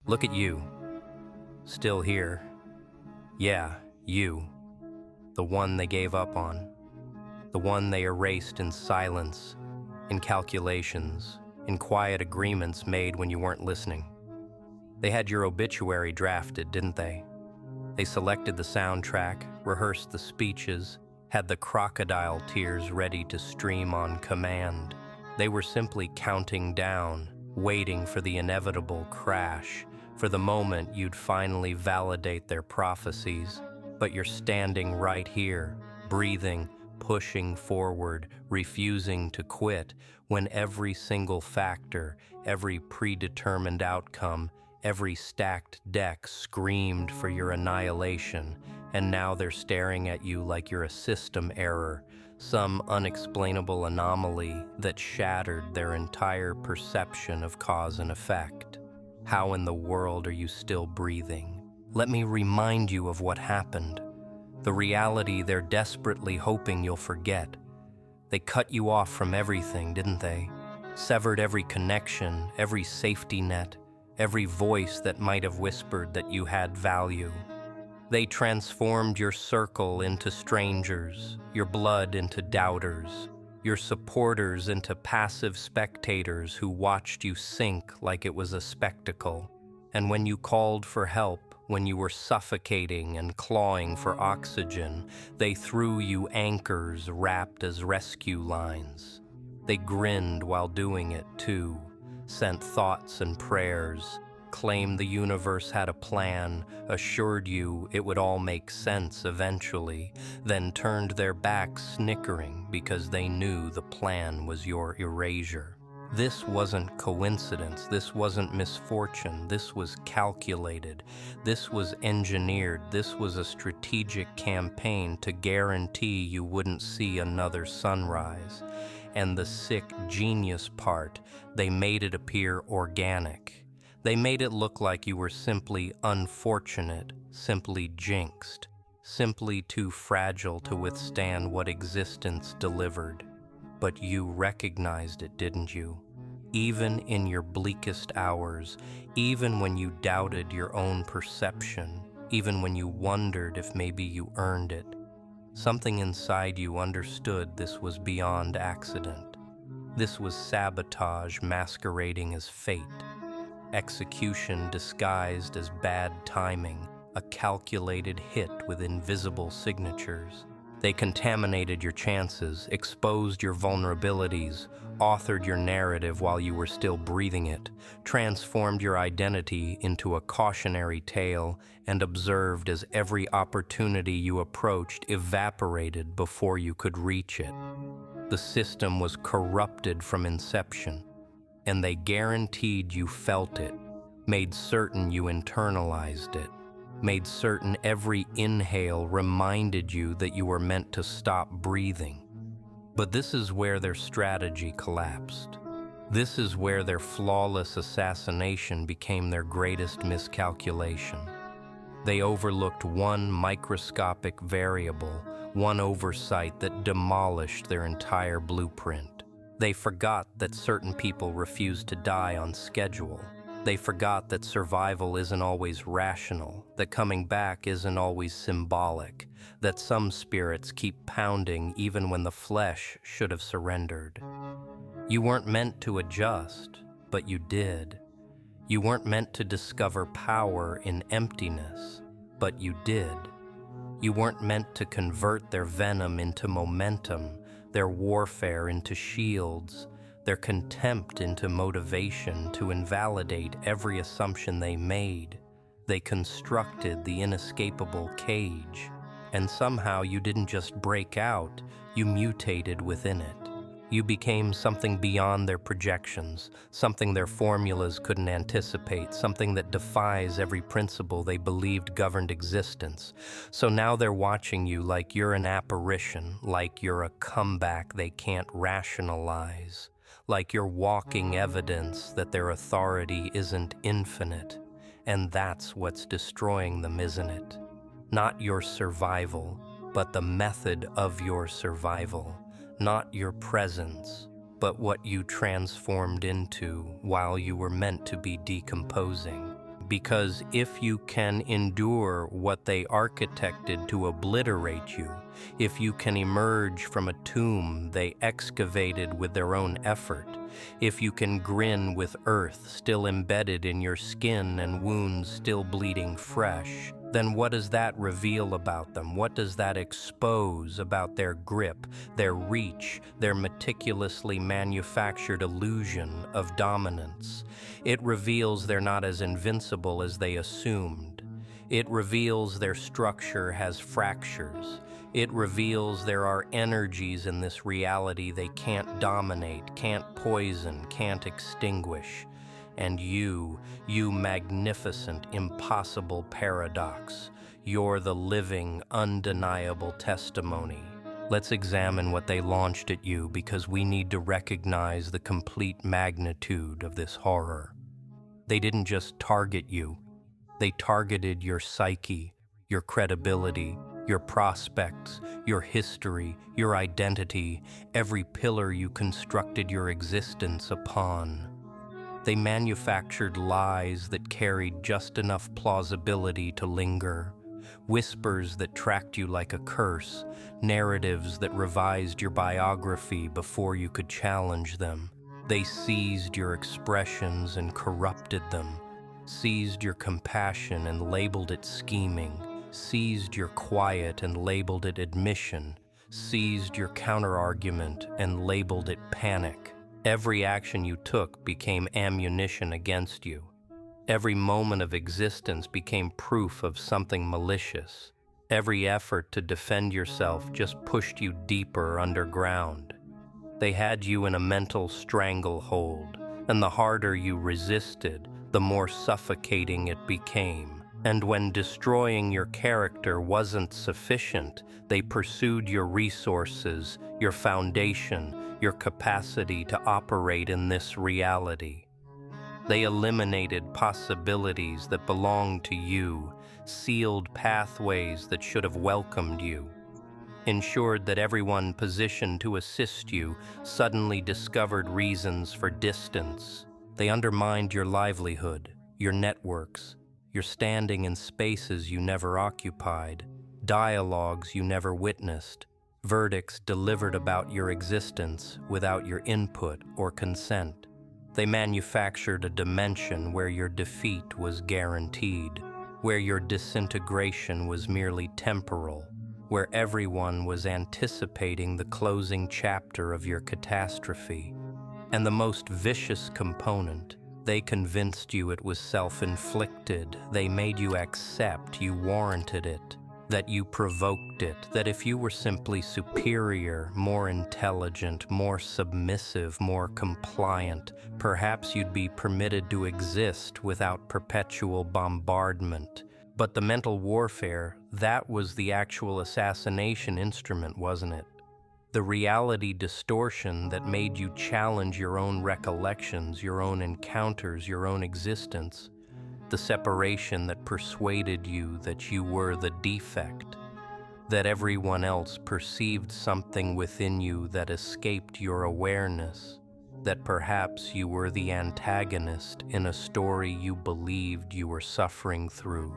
Look at you, still here. Yeah, you, the one they gave up on, the one they erased in silence, in calculations, in quiet agreements made when you weren't listening. They had your obituary drafted, didn't they? They selected the soundtrack, rehearsed the speeches, had the crocodile tears ready to stream on command. They were simply counting down, waiting for the inevitable crash, for the moment you'd finally validate their prophecies. But you're standing right here, breathing, pushing forward, refusing to quit, when every single factor, every predetermined outcome, every stacked deck screamed for your annihilation, and now they're staring at you like you're a system error, some unexplainable anomaly that shattered their entire perception of cause and effect. How in the world are you still breathing? Let me remind you of what happened. The reality they're desperately hoping you'll forget. They cut you off from everything, didn't they? Severed every connection, every safety net, every voice that might have whispered that you had value. They transformed your circle into strangers, your blood into doubters, your supporters into passive spectators who watched you sink like it was a spectacle. And when you called for help, when you were suffocating and clawing for oxygen, they threw you anchors wrapped as rescue lines. They grinned while doing it, too, sent thoughts and prayers, claimed the universe had a plan, assured you it would all make sense eventually, then turned their backs snickering because they knew the plan was your erasure. This wasn't coincidence, this wasn't misfortune, this was calculated, this was engineered, this was a strategic campaign to guarantee you wouldn't see another sunrise. And the sick genius part, they made it appear organic. They made it look like you were simply unfortunate, simply jinxed, simply too fragile to withstand what existence delivered. But you recognized it, didn't you? Even in your bleakest hours, even when you doubted your own perception, even when you wondered if maybe you earned it, something inside you understood this was beyond accident. This was sabotage masquerading as fate. Execution disguised as bad timing, a calculated hit with invisible signatures. They contaminated your chances, exposed your vulnerabilities, authored your narrative while you were still breathing it, transformed your identity into a cautionary tale, and observed as every opportunity you approached evaporated before you could reach it. The system was corrupted from inception, and they guaranteed you felt it, made certain you internalized it, made certain every inhale reminded you that you were meant to stop breathing. But this is where their strategy collapsed. This is where their flawless assassination became their greatest miscalculation. They overlooked one microscopic variable, one oversight that demolished their entire blueprint. They forgot that certain people refuse to die on schedule. They forgot that survival isn't always rational, that coming back isn't always symbolic, that some spirits keep pounding even when the flesh should have surrendered. You weren't meant to adjust, but you did. You weren't meant to discover power in emptiness, but you did. You weren't meant to convert their venom into momentum, their warfare into shields, their contempt into motivation to invalidate every assumption they made. They constructed the inescapable cage, and somehow you didn't just break out, you mutated within it. You became something beyond their projections, something their formulas couldn't anticipate, something that defies every principle they believed governed existence. So now they're watching you like you're an apparition, like you're a comeback they can't rationalize, like you're walking evidence that their authority isn't infinite. And that's what's destroying them, isn't it? Not your survival, but the method of your survival. Not your presence, but what you transformed into while you were meant to be decomposing. because if you can endure what they architected to obliterate you, if you can emerge from a tomb they excavated with their own effort, if you can grin with earth still embedded in your skin and wounds still bleeding fresh, then what does that reveal about them? What does that expose about their grip, their reach, their meticulously manufactured illusion of dominance? It reveals they're not as invincible as they assumed. It reveals their structure has fractures. It reveals there are energies in this reality they can't dominate, can't poison, can't extinguish. And you magnificent, impossible paradox, you're the living, undeniable testimony. Let's examine what they launched at you, because we need to recognize the complete magnitude of this horror. They didn't just target you, they targeted your psyche, your credibility, your prospects, your history, your identity, every pillar you constructed your existence upon. They manufactured lies that carried just enough plausibility to linger, whispers that tracked you like a curse, narratives that revised your biography before you could challenge them. They seized your expressions and corrupted them, seized your compassion and labeled it scheming, seized your quiet and labeled it admission, seized your counterargument and labeled it panic. Every action you took became ammunition against you. Every moment of existence became proof of something malicious. Every effort to defend yourself just pushed you deeper underground. They had you in a mental stranglehold, and the harder you resisted, the more suffocating it became. And when destroying your character wasn't sufficient, they pursued your resources, your foundation, your capacity to operate in this reality. They eliminated possibilities that belonged to you, sealed pathways that should have welcomed you, ensured that everyone positioned to assist you suddenly discovered reasons for distance. They undermined your livelihood, your networks, your standing in spaces you never occupied, dialogues you never witnessed, verdicts delivered about your existence without your input or consent. They manufactured a dimension where your defeat was guaranteed, where your disintegration was merely temporal, where everyone was anticipating the closing chapter of your catastrophe. And the most vicious component, they convinced you it was self-inflicted. They made you accept you warranted it, that you provoked it, that if you were simply superior, more intelligent, more submissive, more compliant, perhaps you'd be permitted to exist without perpetual bombardment. But the mental warfare, that was the actual assassination instrument, wasn't it? The reality distortion that made you challenge your own recollections, your own encounters, your own existence. The separation that persuaded you that you were the defect, that everyone else perceived something within you that escaped your awareness, that perhaps you were the antagonist in a story you believed you were suffering through.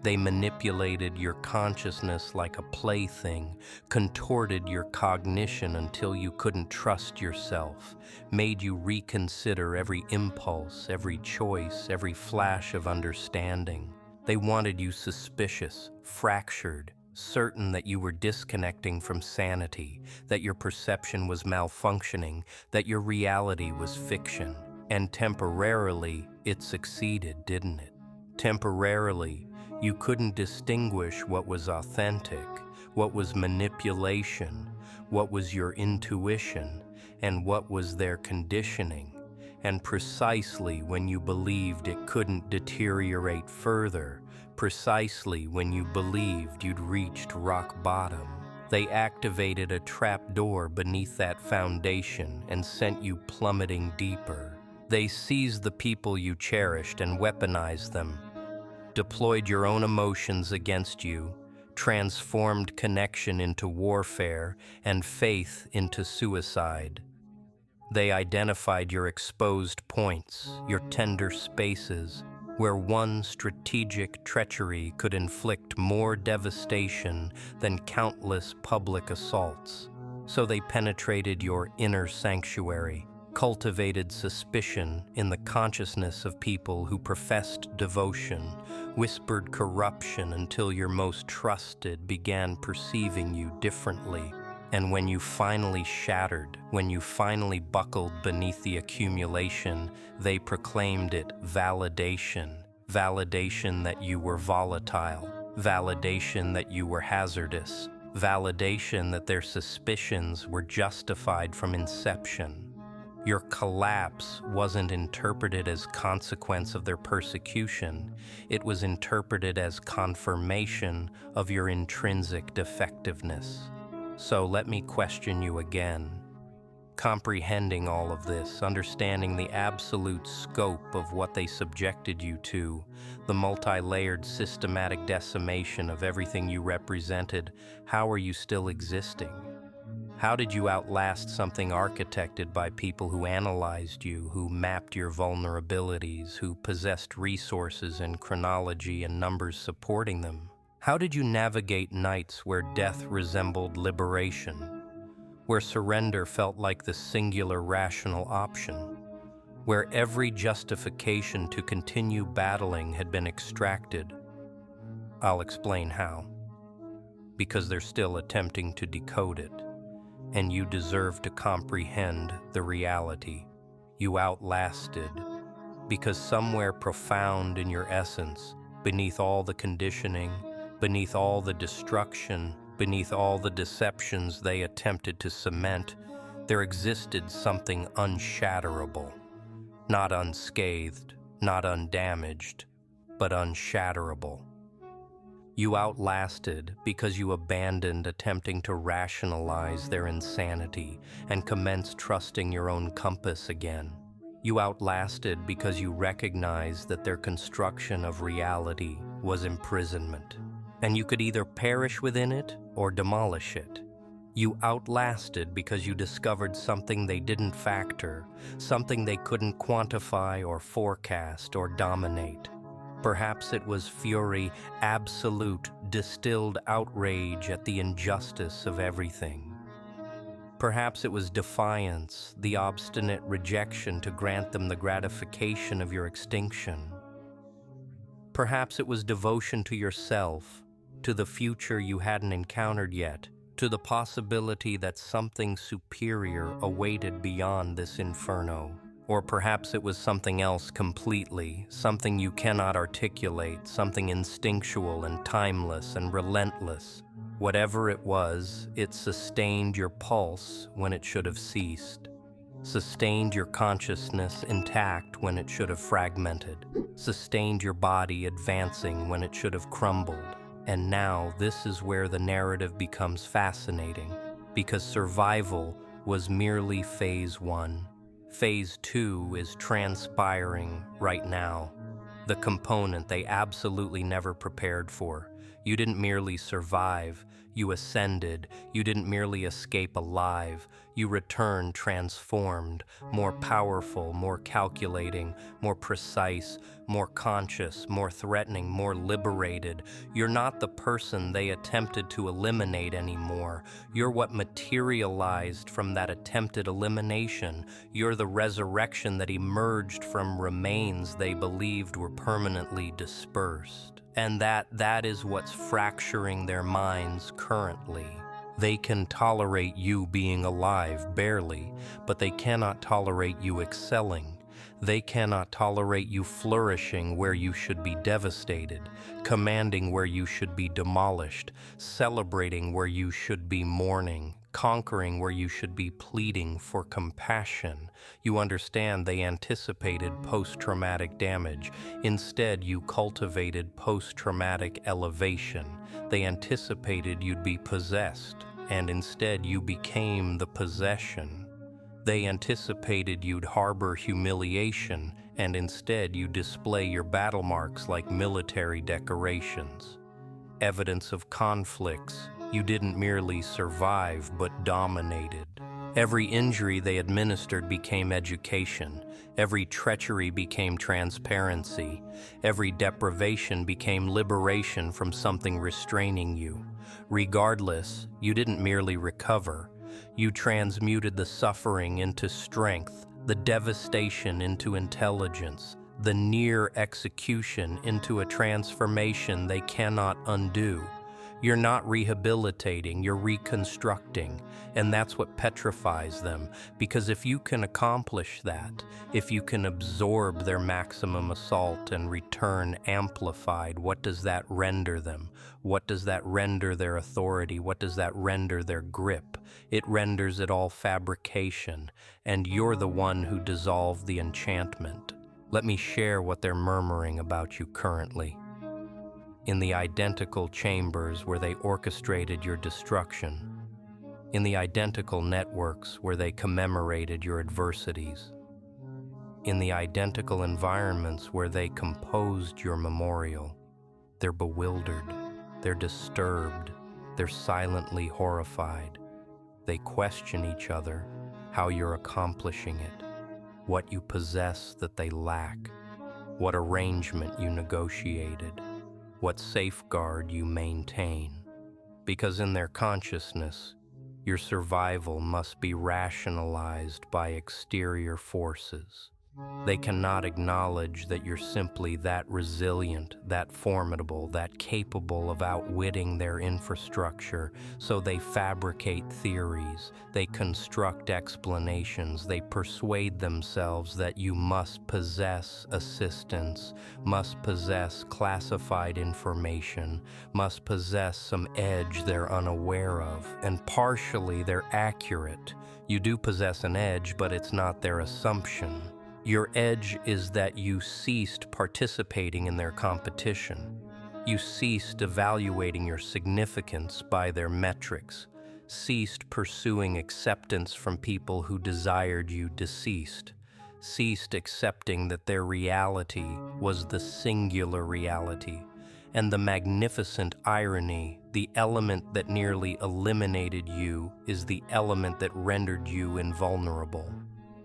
They manipulated your consciousness like a plaything, contorted your cognition until you couldn't trust yourself, made you reconsider every impulse, every choice, every flash of understanding. They wanted you suspicious, fractured, certain that you were disconnecting from sanity, that your perception was malfunctioning, that your reality was fiction. And temporarily, it succeeded, didn't it? Temporarily, you couldn't distinguish what was authentic, what was manipulation, what was your intuition, and what was their conditioning. And precisely when you believed it couldn't deteriorate further, precisely when you believed you'd reached rock bottom, they activated a trapdoor beneath that foundation and sent you plummeting deeper. They seized the people you cherished and weaponized them, deployed your own emotions against you, transformed connection into warfare and faith into suicide. They identified your exposed points, your tender spaces, where one strategic treachery could inflict more devastation than countless public assaults. So they penetrated your inner sanctuary, cultivated suspicion in the consciousness of people who professed devotion, whispered corruption until your most trusted began perceiving you differently. And when you finally shattered, when you finally buckled beneath the accumulation, they proclaimed it validation. Validation that you were volatile, validation that you were hazardous, validation that their suspicions were justified from inception. Your collapse wasn't interpreted as consequence of their persecution. It was interpreted as confirmation of your intrinsic defectiveness. So let me question you again. Comprehending all of this, understanding the absolute scope of what they subjected you to, the multi-layered systematic decimation of everything you represented, how are you still existing? How did you outlast something architected by people who analyzed you, who mapped your vulnerabilities, who possessed resources and chronology and numbers supporting them? How did you navigate nights where death resembled liberation, where surrender felt like the singular rational option, where every justification to continue battling had been extracted? I'll explain how. Because they're still attempting to decode it. And you deserve to comprehend the reality. You outlasted, because somewhere profound in your essence, beneath all the conditioning, beneath all the destruction, beneath all the deceptions they attempted to cement, there existed something unshatterable. Not unscathed, not undamaged, but unshatterable. You outlasted because you abandoned attempting to rationalize their insanity and commenced trusting your own compass again. You outlasted because you recognized that their construction of reality was imprisonment, and you could either perish within it or demolish it. You outlasted because you discovered something they didn't factor, something they couldn't quantify or forecast or dominate. Perhaps it was fury, absolute, distilled outrage at the injustice of everything. Perhaps it was defiance, the obstinate rejection to grant them the gratification of your extinction. Perhaps it was devotion to yourself, to the future you hadn't encountered yet, to the possibility that something superior awaited beyond this inferno. Or perhaps it was something else completely, something you cannot articulate, something instinctual and timeless and relentless. Whatever it was, it sustained your pulse when it should have ceased, sustained your consciousness intact when it should have fragmented, sustained your body advancing when it should have crumbled. And now this is where the narrative becomes fascinating, because survival was merely phase 1. Phase 2 is transpiring right now, the component they absolutely never prepared for. You didn't merely survive, you ascended. You didn't merely escape alive, you returned transformed, more powerful, more calculating, more precise, more conscious, more threatening, more liberated. You're not the person they attempted to eliminate anymore. You're what materialized from that attempted elimination. You're the resurrection that emerged from remains they believed were permanently dispersed. And that is what's fracturing their minds currently. They can tolerate you being alive, barely, but they cannot tolerate you excelling. They cannot tolerate you flourishing where you should be devastated, commanding where you should be demolished, celebrating where you should be mourning, conquering where you should be pleading for compassion. You understand they anticipated post-traumatic damage. Instead, you cultivated post-traumatic elevation. They anticipated you'd be possessed, and instead you became the possession. They anticipated you'd harbor humiliation, and instead you display your battle marks like military decorations. Evidence of conflicts. You didn't merely survive, but dominated. Every injury they administered became education. Every treachery became transparency. Every deprivation became liberation from something restraining you. Regardless, you didn't merely recover. You transmuted the suffering into strength, the devastation into intelligence, the near execution into a transformation they cannot undo. You're not rehabilitating, you're reconstructing, and that's what petrifies them, because if you can accomplish that, if you can absorb their maximum assault and return amplified, what does that render them? What does that render their authority? What does that render their grip? It renders it all fabrication, and you're the one who dissolved the enchantment. Let me share what they're murmuring about you currently. In the identical chambers where they orchestrated your destruction, in the identical networks where they commemorated your adversities, in the identical environments where they composed your memorial, they're bewildered, they're disturbed, they're silently horrified. They question each other, how you're accomplishing it, what you possess that they lack, what arrangement you negotiated, what safeguard you maintain, because in their consciousness, your survival must be rationalized by exterior forces. They cannot acknowledge that you're simply that resilient, that formidable, that capable of outwitting their infrastructure, so they fabricate theories, they construct explanations, they persuade themselves that you must possess assistance, must possess classified information, must possess some edge they're unaware of, and partially they're accurate. You do possess an edge, but it's not their assumption. Your edge is that you ceased participating in their competition. You ceased evaluating your significance by their metrics, ceased pursuing acceptance from people who desired you deceased, ceased accepting that their reality was the singular reality, and the magnificent irony, the element that nearly eliminated you is the element that rendered you invulnerable.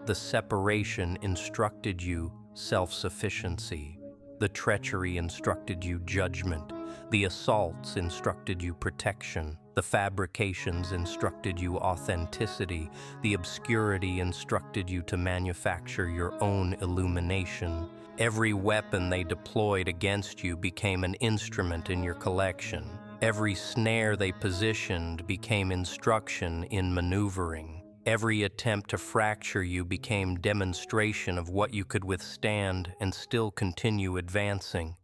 The separation instructed you self-sufficiency. The treachery instructed you judgment. The assaults instructed you protection. The fabrications instructed you authenticity. The obscurity instructed you to manufacture your own illumination. Every weapon they deployed against you became an instrument in your collection. Every snare they positioned became instruction in maneuvering. Every attempt to fracture you became demonstration of what you could withstand and still continue advancing.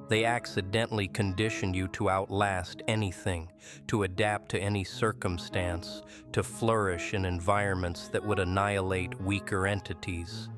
They accidentally conditioned you to outlast anything, to adapt to any circumstance, to flourish in environments that would annihilate weaker entities.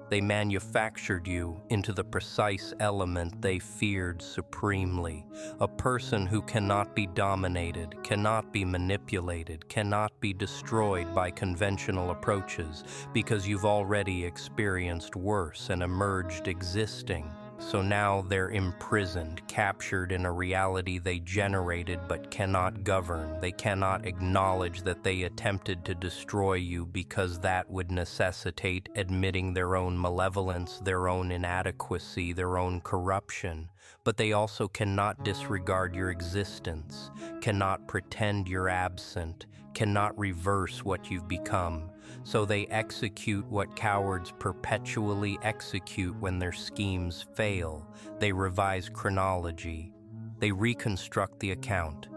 They manufactured you into the precise element they feared supremely, a person who cannot be dominated, cannot be manipulated, cannot be destroyed by conventional approaches, because you've already experienced worse and emerged existing. So now they're imprisoned, captured in a reality they generated but cannot govern. They cannot acknowledge that they attempted to destroy you because that would necessitate admitting their own malevolence, their own inadequacy, their own corruption. But they also cannot disregard your existence, cannot pretend you're absent, cannot reverse what you've become. So they execute what cowards perpetually execute when their schemes fail. They revise chronology. They reconstruct the account.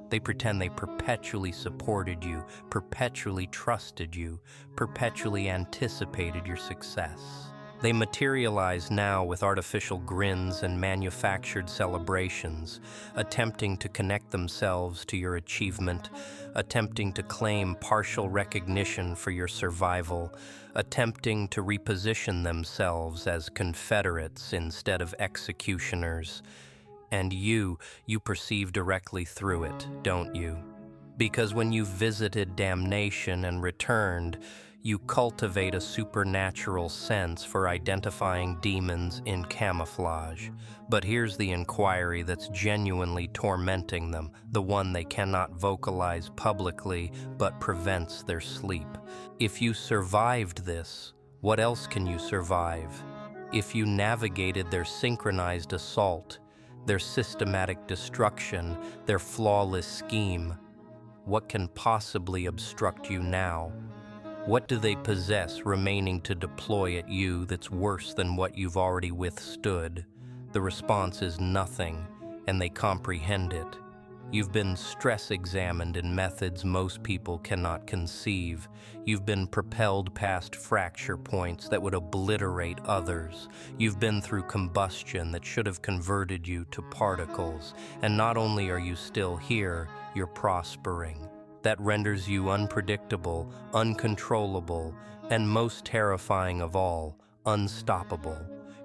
They pretend they perpetually supported you, perpetually trusted you, perpetually anticipated your success. They materialize now with artificial grins and manufactured celebrations, attempting to connect themselves to your achievement, attempting to claim partial recognition for your survival, attempting to reposition themselves as confederates instead of executioners. And you perceive directly through it, don't you? Because when you visited damnation and returned, You cultivate a supernatural sense for identifying demons in camouflage. But here's the inquiry that's genuinely tormenting them, the one they cannot vocalize publicly but prevents their sleep. If you survived this, what else can you survive? If you navigated their synchronized assault, their systematic destruction, their flawless scheme, what can possibly obstruct you now? What do they possess remaining to deploy at you that's worse than what you've already withstood? The response is nothing, and they comprehend it. You've been stress-examined in methods most people cannot conceive. You've been propelled past fracture points that would obliterate others. You've been through combustion that should have converted you to particles. And not only are you still here, you're prospering. That renders you unpredictable, uncontrollable, and most terrifying of all, unstoppable.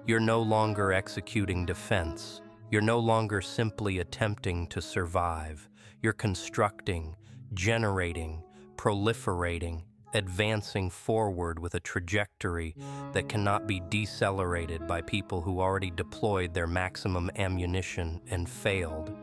You're no longer executing defense. You're no longer simply attempting to survive. You're constructing, generating, proliferating, advancing forward with a trajectory that cannot be decelerated by people who already deployed their maximum ammunition and failed.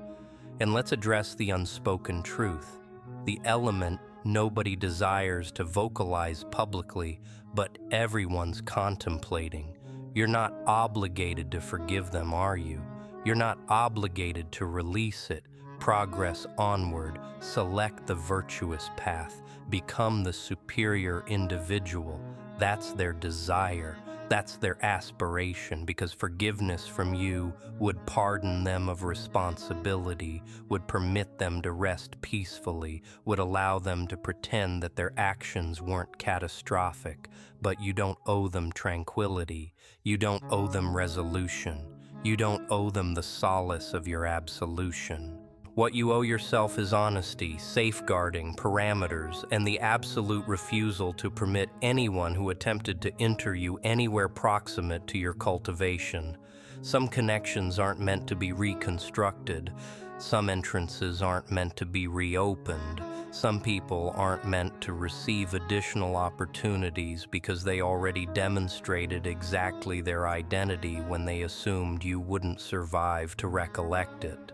And let's address the unspoken truth, the element nobody desires to vocalize publicly, but everyone's contemplating. You're not obligated to forgive them, are you? You're not obligated to release it, progress onward, select the virtuous path, become the superior individual. That's their desire. That's their aspiration, because forgiveness from you would pardon them of responsibility, would permit them to rest peacefully, would allow them to pretend that their actions weren't catastrophic. But you don't owe them tranquility. You don't owe them resolution. You don't owe them the solace of your absolution. What you owe yourself is honesty, safeguarding, parameters, and the absolute refusal to permit anyone who attempted to enter you anywhere proximate to your cultivation. Some connections aren't meant to be reconstructed. Some entrances aren't meant to be reopened. Some people aren't meant to receive additional opportunities because they already demonstrated exactly their identity when they assumed you wouldn't survive to recollect it.